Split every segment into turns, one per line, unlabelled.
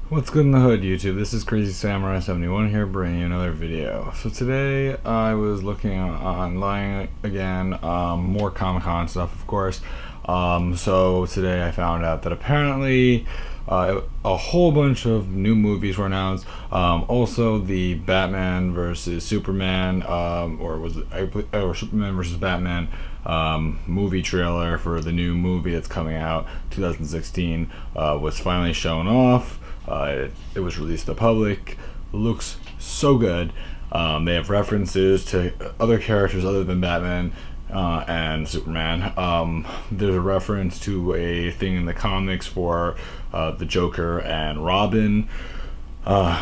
What's good in the hood, YouTube? This is Crazy Samurai 71 here, bringing you another video. So today I was looking online again, more Comic-Con stuff, of course. So today I found out that apparently a whole bunch of new movies were announced. Also, the Batman versus Superman, or Superman versus Batman movie trailer for the new movie that's coming out 2016 was finally shown off. It was released to the public. Looks so good. They have references to other characters other than Batman and Superman. There's a reference to a thing in the comics for the Joker and Robin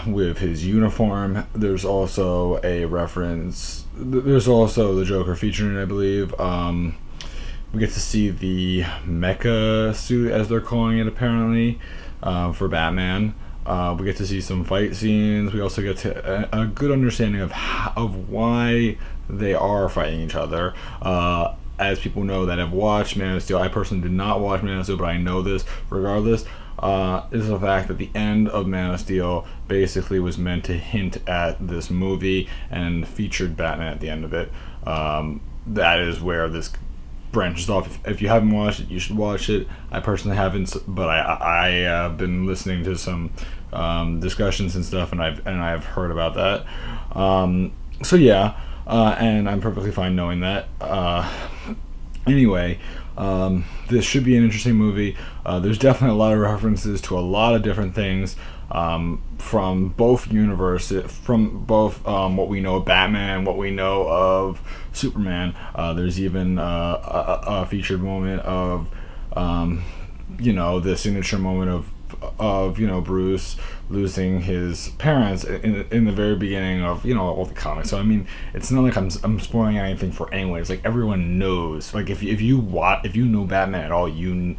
with his uniform. There's also a reference. There's also the Joker featuring, I believe. We get to see the mecha suit, as they're calling it, apparently. For Batman. We get to see some fight scenes. We also get to a good understanding of why they are fighting each other. As people know that have watched Man of Steel, I personally did not watch Man of Steel, but I know this regardless. Is the fact that the end of Man of Steel basically was meant to hint at this movie and featured Batman at the end of it. That is where this branches off. If you haven't watched it, you should watch it. I personally haven't, but I have been listening to some discussions and stuff, and I've heard about that. So yeah, and I'm perfectly fine knowing that. Anyway, this should be an interesting movie. There's definitely a lot of references to a lot of different things from both universes, from both what we know of Batman, what we know of Superman. There's even a featured moment of, the signature moment of Bruce losing his parents in the very beginning of all the comics. So I mean, it's not like I'm spoiling anything for anyone. It's like everyone knows. Like if you know Batman at all, you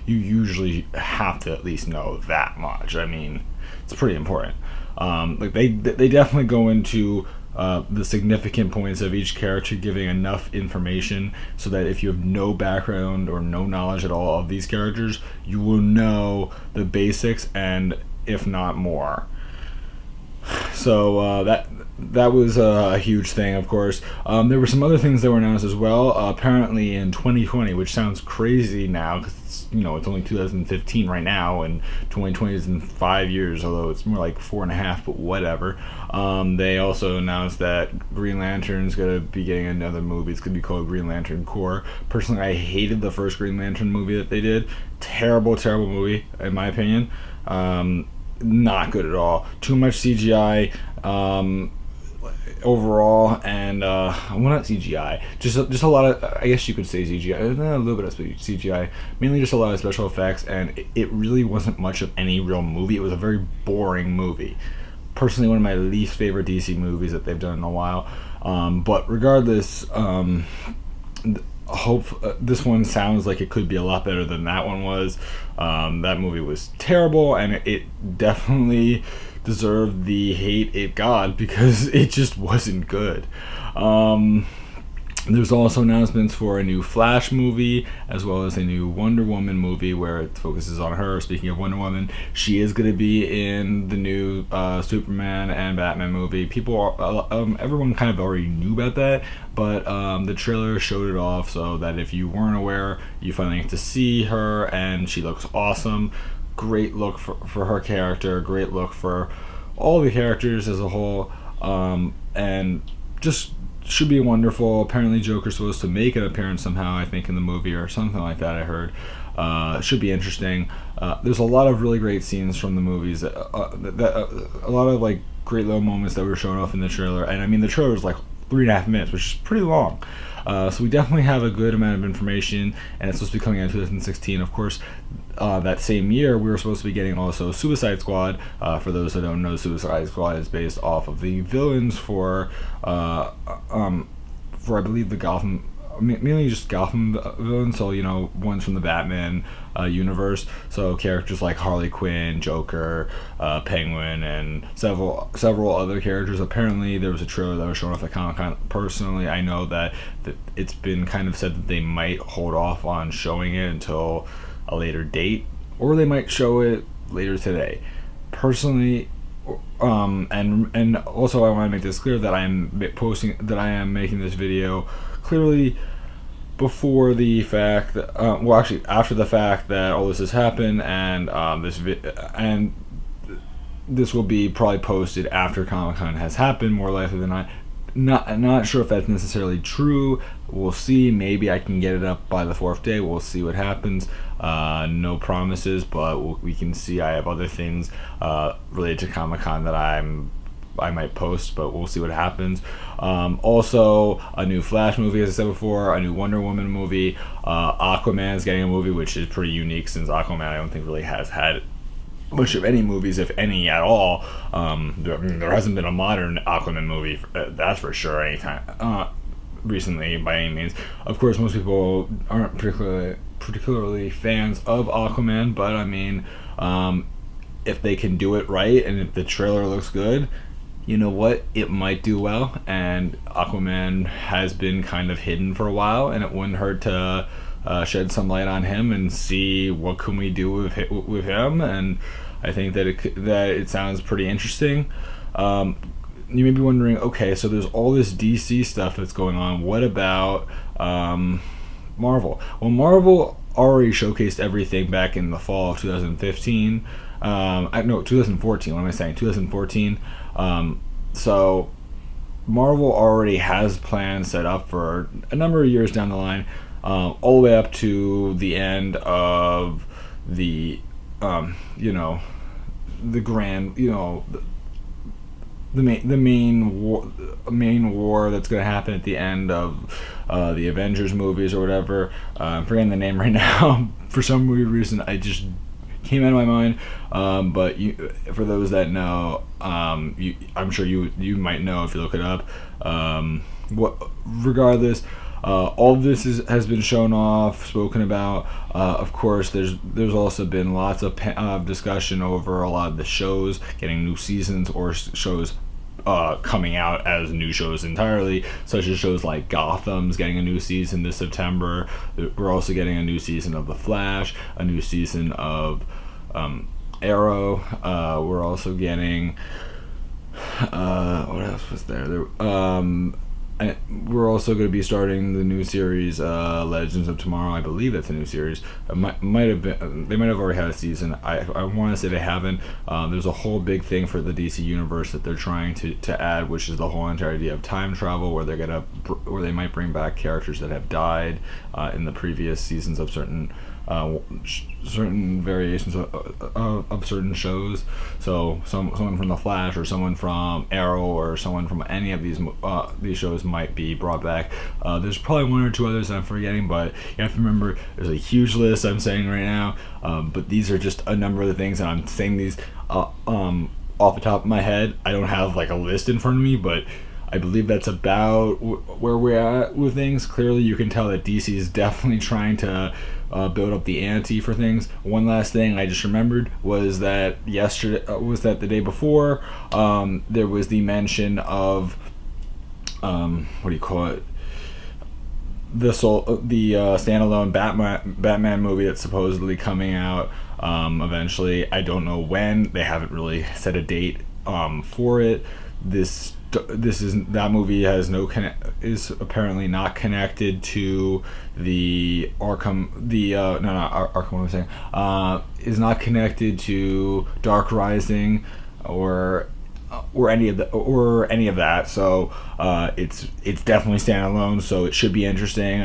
usually have to at least know that much. I mean, it's pretty important. Like they definitely go into the significant points of each character, giving enough information so that if you have no background or no knowledge at all of these characters, you will know the basics, and if not more. So that was a huge thing, of course. There were some other things that were announced as well. Apparently in 2020, which sounds crazy now because it's only 2015 right now, and 2020 is in 5 years, although it's more like 4.5, but whatever. They also announced that Green Lantern's going to be getting another movie. It's going to be called Green Lantern Corps. Personally, I hated the first Green Lantern movie that they did. Terrible movie, in my opinion. Not good at all. Too much CGI overall, and well, not CGI, just a lot of, I guess you could say CGI, a little bit of CGI, mainly just a lot of special effects, and it really wasn't much of any real movie. It was a very boring movie. Personally, one of my least favorite DC movies that they've done in a while. But regardless, this one sounds like it could be a lot better than that one was. That movie was terrible, and it definitely deserved the hate it got because it just wasn't good. There's also announcements for a new Flash movie, as well as a new Wonder Woman movie where it focuses on her. Speaking of Wonder Woman, she is going to be in the new Superman and Batman movie. Everyone kind of already knew about that, but the trailer showed it off, so that if you weren't aware, you finally get to see her, and she looks awesome. Great look for her character, great look for all the characters as a whole, and just should be wonderful. Apparently Joker's supposed to make an appearance somehow, I think, in the movie or something like that, I heard. Should be interesting. There's a lot of really great scenes from the movies, a lot of like great little moments that were shown off in the trailer, and I mean the trailer was like 3.5 minutes, which is pretty long. So we definitely have a good amount of information, and it's supposed to be coming out in 2016. Of course, that same year, we were supposed to be getting also Suicide Squad. For those that don't know, Suicide Squad is based off of the villains for I believe the Gotham, mainly just Gotham villains, so ones from the Batman universe, so characters like Harley Quinn, Joker, Penguin, and several other characters. Apparently there was a trailer that was shown off at Comic-Con. Personally, I know that it's been kind of said that they might hold off on showing it until a later date, or they might show it later today. personally, and also I want to make this clear that I am making this video clearly before the fact that, well, actually after the fact that all this has happened, and this will be probably posted after Comic-Con has happened, more likely than not. Not sure if that's necessarily true. We'll see. Maybe I can get it up by the 4th day. We'll see what happens. No promises, but we can see. I have other things related to Comic-Con that I might post, but we'll see what happens. Also, a new Flash movie, as I said before, a new Wonder Woman movie. Aquaman's getting a movie, which is pretty unique, since Aquaman I don't think really has had much of any movies, if any at all. There hasn't been a modern Aquaman movie, that's for sure, anytime recently, by any means. Of course, most people aren't particularly fans of Aquaman, but I mean, if they can do it right, and if the trailer looks good, you know what, it might do well. And Aquaman has been kind of hidden for a while, and it wouldn't hurt to shed some light on him and see what can we do with him. And I think that it sounds pretty interesting. You may be wondering, okay, so there's all this DC stuff that's going on. What about Marvel? Well, Marvel already showcased everything back in the fall of 2015. 2014. What am I saying? 2014. So Marvel already has plans set up for a number of years down the line, all the way up to the end of the the grand, the main war that's going to happen at the end of the Avengers movies or whatever. I'm forgetting the name right now. For some weird reason, I just came out of my mind. But for those that know, I'm sure you might know if you look it up. Regardless, all of this has been shown off, spoken about. Of course, there's also been lots of discussion over a lot of the shows getting new seasons, or shows coming out as new shows entirely, such as shows like Gotham's getting a new season this September. We're also getting a new season of The Flash, a new season of Arrow. We're also getting what else was there? We're also going to be starting the new series, Legends of Tomorrow. I believe that's a new series. It might have been. They might have already had a season. I want to say they haven't. There's a whole big thing for the DC universe that they're trying to add, which is the whole entire idea of time travel, where they might bring back characters that have died in the previous seasons of certain variations of certain shows. So someone from The Flash, or someone from Arrow, or someone from any of these shows might be brought back. There's probably one or two others that I'm forgetting, but you have to remember there's a huge list I'm saying right now. But these are just a number of the things, and I'm saying these off the top of my head. I don't have like a list in front of me, but I believe that's about where we're at with things. Clearly, you can tell that DC is definitely trying to build up the ante for things. One last thing I just remembered was that the day before, there was the mention of what do you call it? The standalone Batman movie that's supposedly coming out eventually. I don't know when. They haven't really set a date for it. That movie is apparently not connected to the Arkham. Arkham. What am I saying? Is not connected to Dark Rising or any of that. So it's definitely standalone. So it should be interesting.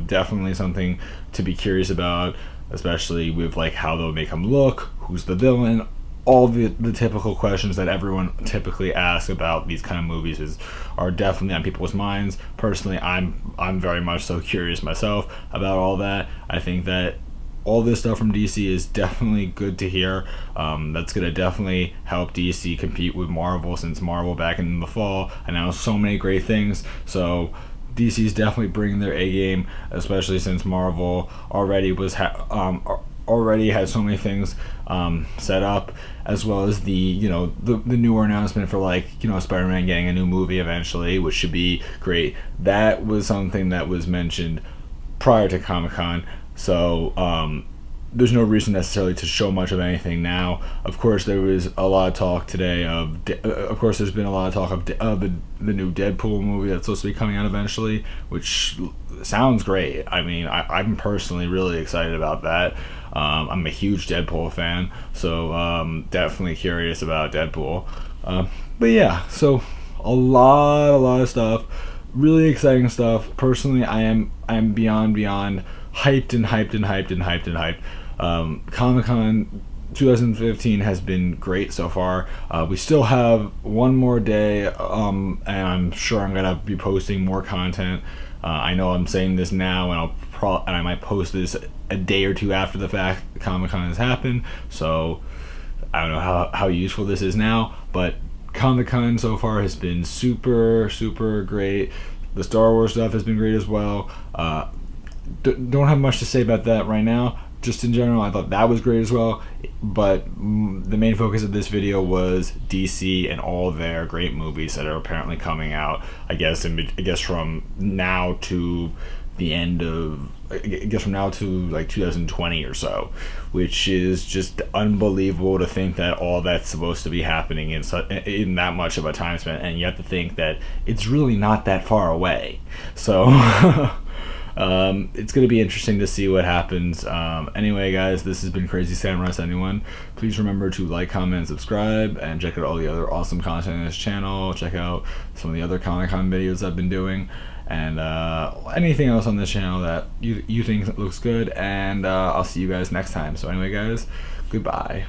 Definitely something to be curious about, especially with like how they'll make him look, who's the villain. All the typical questions that everyone typically asks about these kind of movies are definitely on people's minds. Personally, I'm very much so curious myself about all that. I think that all this stuff from DC is definitely good to hear. That's going to definitely help DC compete with Marvel, since Marvel back in the fall announced so many great things. So DC's definitely bringing their A game, especially since Marvel already had so many things set up, as well as the newer announcement for Spider-Man getting a new movie eventually, which should be great. That was something that was mentioned prior to Comic-Con. So there's no reason necessarily to show much of anything now. Of course, there was a lot of talk today of course, there's been a lot of talk of the new Deadpool movie that's supposed to be coming out eventually, which sounds great. I mean, I'm personally really excited about that. I'm a huge Deadpool fan, so definitely curious about Deadpool. But yeah, so a lot of stuff, really exciting stuff. Personally, I am beyond hyped and hyped. Comic-Con 2015 has been great so far. We still have one more day, and I'm sure I'm gonna be posting more content. I know I'm saying this now, and I might post this a day or two after the fact Comic-Con has happened. So I don't know how useful this is now, but Comic-Con so far has been super great. The Star Wars stuff has been great as well. Don't have much to say about that right now. Just in general, I thought that was great as well. But the main focus of this video was DC and all their great movies that are apparently coming out. I guess from now to the end of, from now to like 2020 or so, which is just unbelievable to think that all that's supposed to be happening in that much of a time span, and you have to think that it's really not that far away. So it's going to be interesting to see what happens. Anyway, guys, this has been Crazy Samurai 71. Please remember to like, comment, and subscribe, and check out all the other awesome content on this channel. Check out some of the other Comic-Con videos I've been doing, and anything else on this channel that you think looks good. And I'll see you guys next time. So anyway, guys, goodbye.